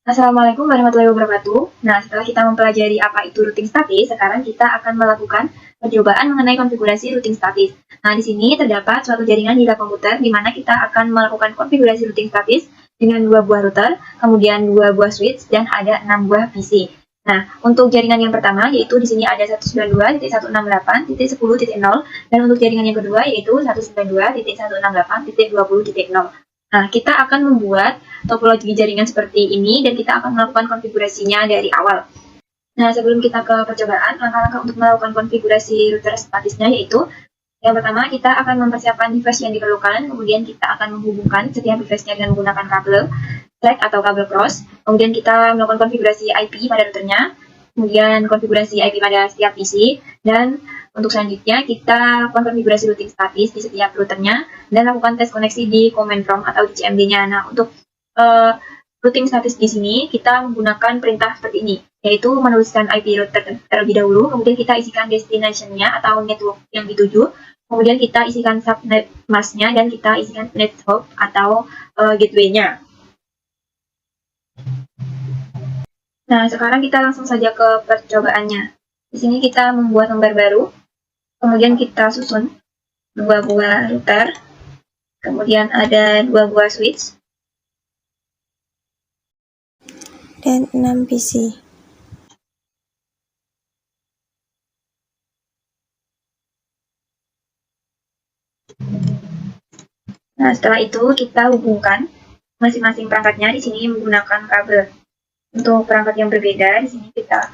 Assalamualaikum warahmatullahi wabarakatuh. Nah, setelah kita mempelajari apa itu routing statis, sekarang kita akan melakukan percobaan mengenai konfigurasi routing statis. Nah, di sini terdapat suatu jaringan di lab komputer di mana kita akan melakukan konfigurasi routing statis dengan 2 buah router, kemudian 2 buah switch, dan ada 6 buah PC. Nah, untuk jaringan yang pertama yaitu di sini ada 192.168.10.0 dan untuk jaringan yang kedua yaitu 192.168.20.0. Nah, kita akan membuat topologi jaringan seperti ini dan kita akan melakukan konfigurasinya dari awal. Nah, sebelum kita ke percobaan, langkah-langkah untuk melakukan konfigurasi router statisnya yaitu yang pertama, kita akan mempersiapkan device yang diperlukan, kemudian kita akan menghubungkan setiap device-nya dengan menggunakan kabel flag atau kabel cross, kemudian kita melakukan konfigurasi IP pada routernya, kemudian konfigurasi IP pada setiap PC, dan untuk selanjutnya kita lakukan konfigurasi routing statis di setiap routernya, dan lakukan tes koneksi di command prompt atau di CMD-nya. Nah, untuk routing statis di sini kita menggunakan perintah seperti ini, yaitu menuliskan IP router terlebih dahulu, kemudian kita isikan destination-nya atau network yang dituju, kemudian kita isikan subnet mask-nya, dan kita isikan net hop atau gateway-nya. Nah, sekarang kita langsung saja ke percobaannya. Di sini kita membuat lembar baru, kemudian kita susun 2 buah router, kemudian ada 2 buah switch, dan 6 PC. Nah, setelah itu kita hubungkan masing-masing perangkatnya di sini menggunakan kabel. Untuk perangkat yang berbeda, di sini kita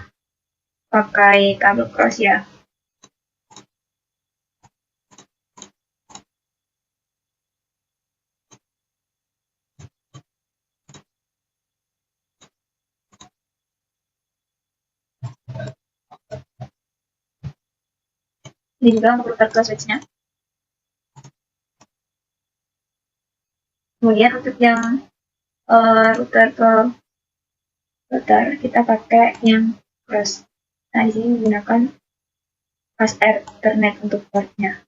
pakai kabel cross ya. Ini juga untuk router ke switch-nya. Kemudian untuk yang router ke router kita pakai yang cross. Nah, di sini menggunakan fast Ethernet untuk portnya.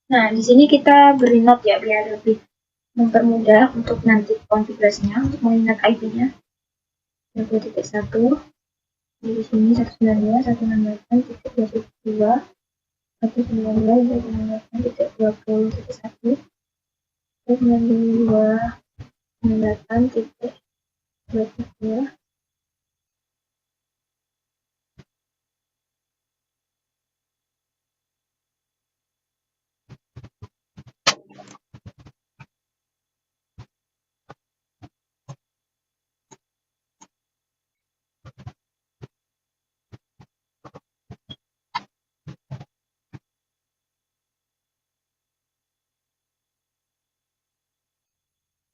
Nah, di sini kita beri note ya biar lebih mempermudah untuk nanti konfigurasinya, untuk mengingat IP-nya. 20.1 di sini 192.168.22 192.168.20.1 192.168.22.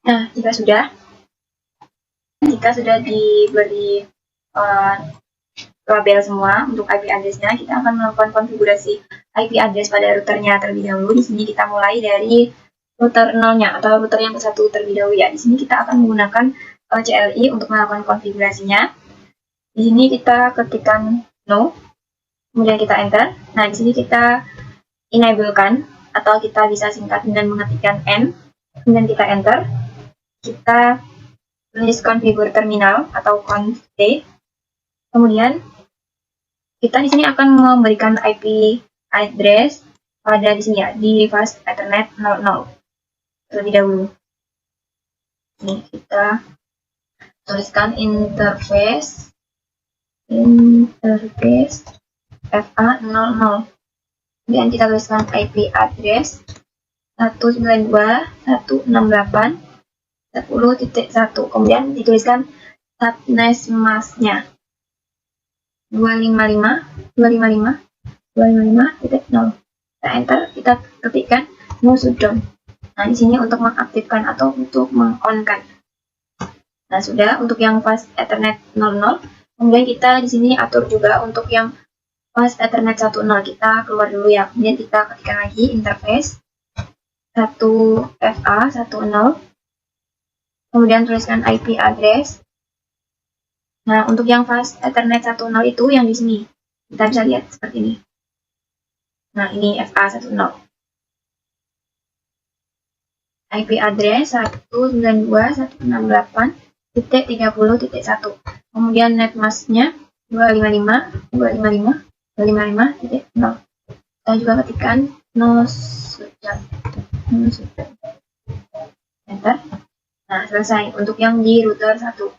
Nah, jika sudah diberi label semua untuk IP address-nya, kita akan melakukan konfigurasi IP address pada routernya terlebih dahulu. Di sini kita mulai dari router 0-nya atau router yang ke-1 terlebih dahulu ya. Di sini kita akan menggunakan CLI untuk melakukan konfigurasinya. Di sini kita ketikkan no, kemudian kita enter. Nah, di sini kita enablekan atau kita bisa singkat dengan mengetikkan N, kemudian kita enter. Kita tulis configure terminal atau conf t. Kemudian kita di sini akan memberikan IP address pada di sini ya, di fast Ethernet 00 terlebih dahulu. Ini kita tuliskan interface FA00. Kemudian kita tuliskan IP address 192.168.10.1. Kemudian dituliskan subnet mask-nya 255.0. Kita enter, kita ketikkan no shutdown. Nah, di sini untuk mengaktifkan atau untuk meng-on-kan. Nah, sudah untuk yang fast Ethernet 00. Kemudian kita di sini atur juga untuk yang fast Ethernet 10. Kita keluar dulu ya. Kemudian kita ketikkan lagi interface 1FA10. Kemudian tuliskan IP address Nah, untuk yang fast Ethernet 10 itu yang di sini. Kita bisa lihat seperti ini. Nah, ini FA10. IP address 192.168.30.1. Kemudian net mask-nya 255.255.255.0. Kita juga ketikkan no sujud. Enter. Nah, selesai untuk yang di router 1.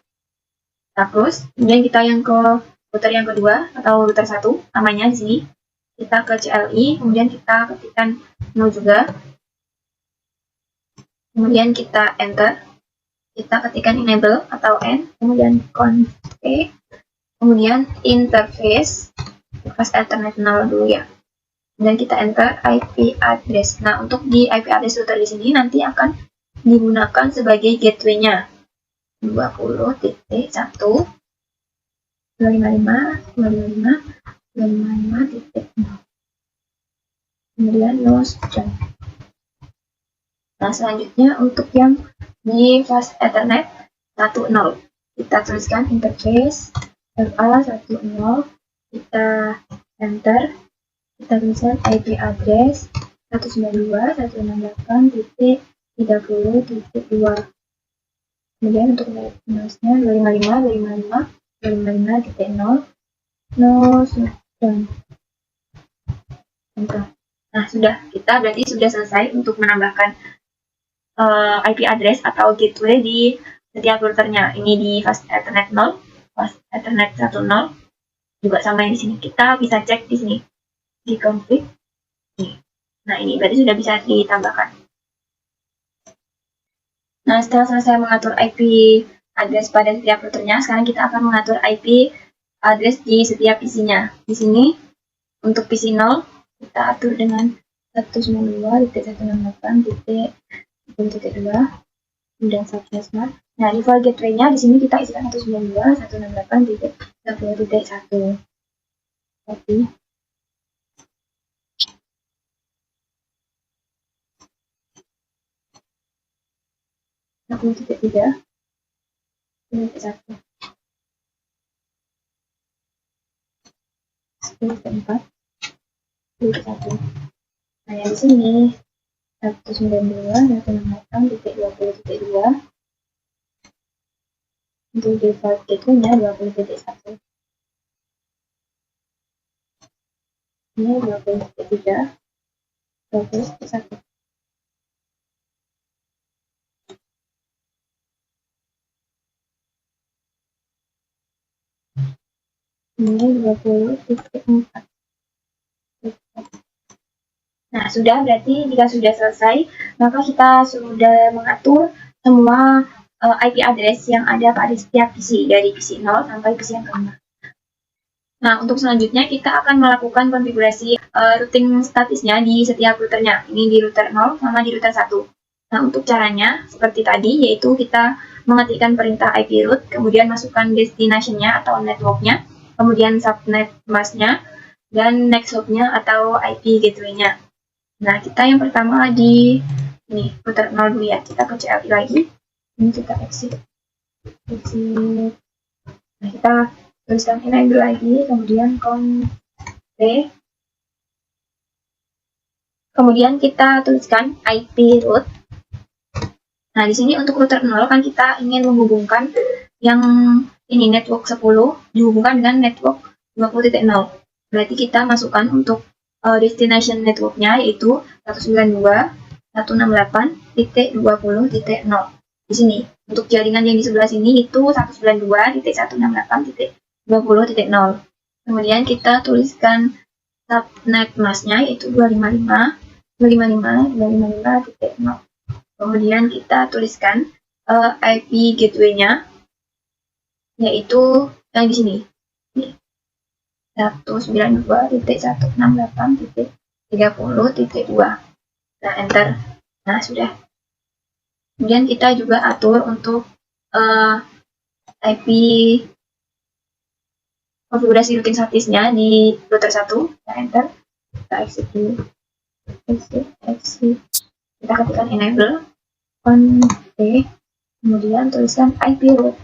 Kita close. Kemudian kita yang ke router yang kedua atau router 1, namanya di sini. Kita ke CLI, kemudian kita ketikkan no juga. Kemudian kita enter. Kita ketikkan enable atau N, kemudian config, kemudian interface, fast Ethernet 0 dulu ya. Dan kita enter IP address. Nah, untuk di IP address router di sini nanti akan digunakan sebagai gateway-nya. 20.1.255.255.255.0. Kemudian no string. Nah, selanjutnya untuk yang di fast Ethernet 10. Kita tuliskan interface FA10. Kita enter. Kita tuliskan IP address 192.168.30.2. Kemudian untuk masknya 255.255.255.0. No string. Enter. Nah, sudah. Kita berarti sudah selesai untuk menambahkan IP address atau gateway di setiap routernya. Ini di fast Ethernet 0, fast Ethernet 10 juga sama yang di sini. Kita bisa cek di sini di config. Nah, ini berarti sudah bisa ditambahkan. Nah, setelah selesai mengatur IP address pada setiap routernya, sekarang kita akan mengatur IP address di setiap PC-nya. Di sini untuk PC 0 kita atur dengan 192.168.2 dan subnetnya. Nah, default gateway-nya di sini kita isikan 192.168.30.1. Oke. Titik 3, titik 1, titik 4, titik 1. Nah, yang di sini 192.168.20.2. Untuk default gateway-nya 20.1. Ini 20.3, 20.1. Ini 20.4. Nah, sudah, berarti jika sudah selesai, maka kita sudah mengatur semua IP address yang ada pada setiap PC, dari PC 0 sampai PC yang ke-5. Nah, untuk selanjutnya kita akan melakukan konfigurasi routing statusnya di setiap routernya. Ini di router 0 sama di router 1. Nah, untuk caranya seperti tadi, yaitu kita mengetikkan perintah IP root, kemudian masukkan destination-nya atau network-nya, kemudian subnet mask-nya, dan next hop-nya atau IP gateway-nya. Nah, kita yang pertama di ini router 0 dulu ya. Kita ke CLI lagi. Ini kita exit. Nah, kita tuliskan enable lagi, kemudian config. Kemudian kita tuliskan IP root. Nah, di sini untuk router 0 kan kita ingin menghubungkan yang ini network 10 dihubungkan dengan network 20.0. Berarti kita masukkan untuk destination networknya yaitu 192.168.20.0. Di sini untuk jaringan yang di sebelah sini itu 192.168.20.0. Kemudian kita tuliskan subnet mask-nya yaitu 255.255.0. Kemudian kita tuliskan IP gateway-nya yaitu yang di sini. 192.168.30.2. Nah, enter. Nah, sudah. Kemudian kita juga atur untuk IP konfigurasi routing statusnya di router 1. Kita enter. Kita exit dulu. Exit. Kita ketikkan enable, config, kemudian tuliskan IP root.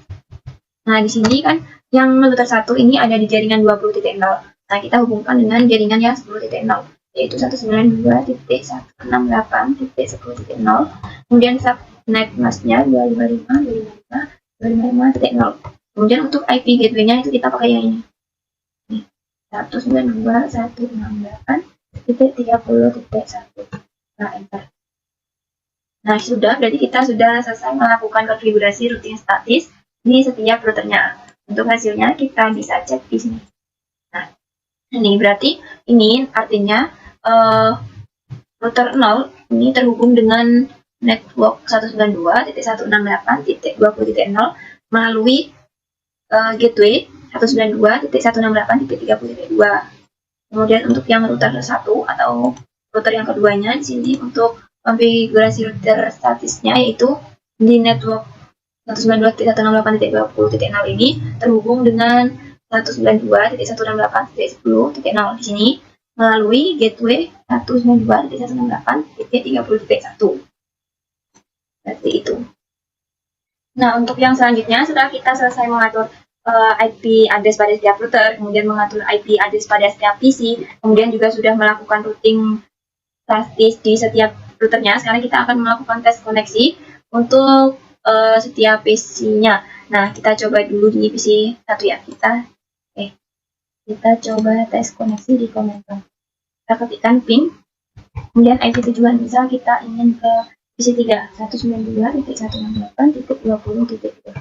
Nah, di sini kan Yang router 1 ini ada di jaringan 20.0. Nah, kita hubungkan dengan jaringan yang 10.0, yaitu 192.168.10.0. Kemudian subnet masknya 255.255.0. Kemudian untuk IP gateway-nya itu kita pakai yang ini. 192.168.30.1. Nah, enter. Nah, sudah, berarti kita sudah selesai melakukan konfigurasi routing statis di setiap routernya. Untuk hasilnya kita bisa cek di sini. Nah, ini berarti ini artinya router 0 ini terhubung dengan network 192.168.20.0 melalui gateway 192.168.30.2. Kemudian untuk yang router 1 atau router yang keduanya di sini untuk konfigurasi router statisnya yaitu di network 192.168.20.0 ini terhubung dengan 192.168.10.0 di sini melalui gateway 192.168.30.1. Seperti itu. Nah, untuk yang selanjutnya setelah kita selesai mengatur IP address pada setiap router, kemudian mengatur IP address pada setiap PC, kemudian juga sudah melakukan routing statis di setiap routernya, sekarang kita akan melakukan tes koneksi untuk setiap PC-nya. Nah, kita coba dulu di PC 1 ya. Kita coba tes koneksi di komentar. Kita ketikkan ping, kemudian IP tujuan. Misal kita ingin ke PC 3, 192.168.20.2.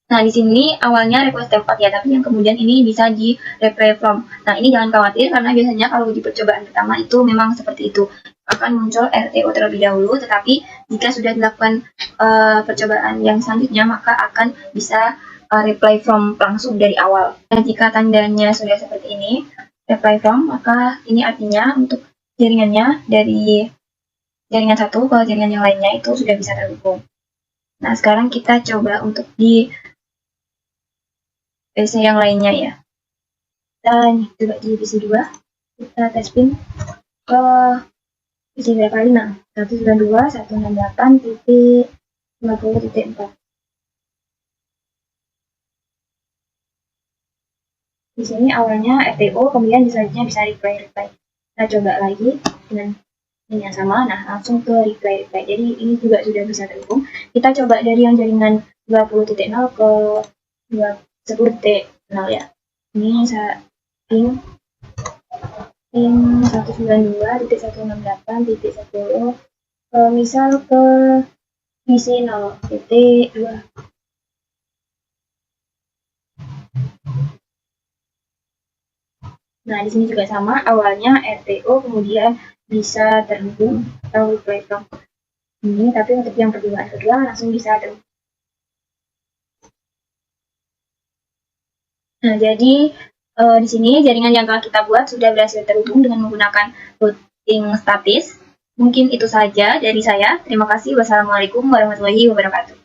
Nah, di sini awalnya request tempat ya, tapi yang kemudian ini bisa di replay from. Nah, ini jangan khawatir karena biasanya kalau di percobaan pertama itu memang seperti itu. Akan muncul RTO terlebih dahulu, tetapi jika sudah dilakukan percobaan yang selanjutnya, maka akan bisa reply from langsung dari awal. Dan jika tandanya sudah seperti ini, reply from, maka ini artinya untuk jaringannya dari jaringan satu ke jaringan yang lainnya itu sudah bisa terhubung. Nah, sekarang kita coba untuk di PC yang lainnya ya. Kita coba di PC 2, kita tes pin ke PC berapa kali? Nah, 192.168.50.4. Di sini awalnya RTO, kemudian selanjutnya bisa reply. Kita coba lagi dengan ini yang sama, nah langsung ke reply. Jadi ini juga sudah bisa terhubung. Kita coba dari yang jaringan 20.0 ke 10.0 ya. Ini saya ping 192.168.10 misal ke PC 0.2. Nah, di sini juga sama, awalnya RTO, kemudian bisa terhubung atau reply from ini, tapi untuk yang percobaan kedua langsung bisa terhubung. Nah, jadi di sini jaringan yang telah kita buat sudah berhasil terhubung dengan menggunakan routing statis. Mungkin itu saja dari saya. Terima kasih. Wassalamualaikum warahmatullahi wabarakatuh.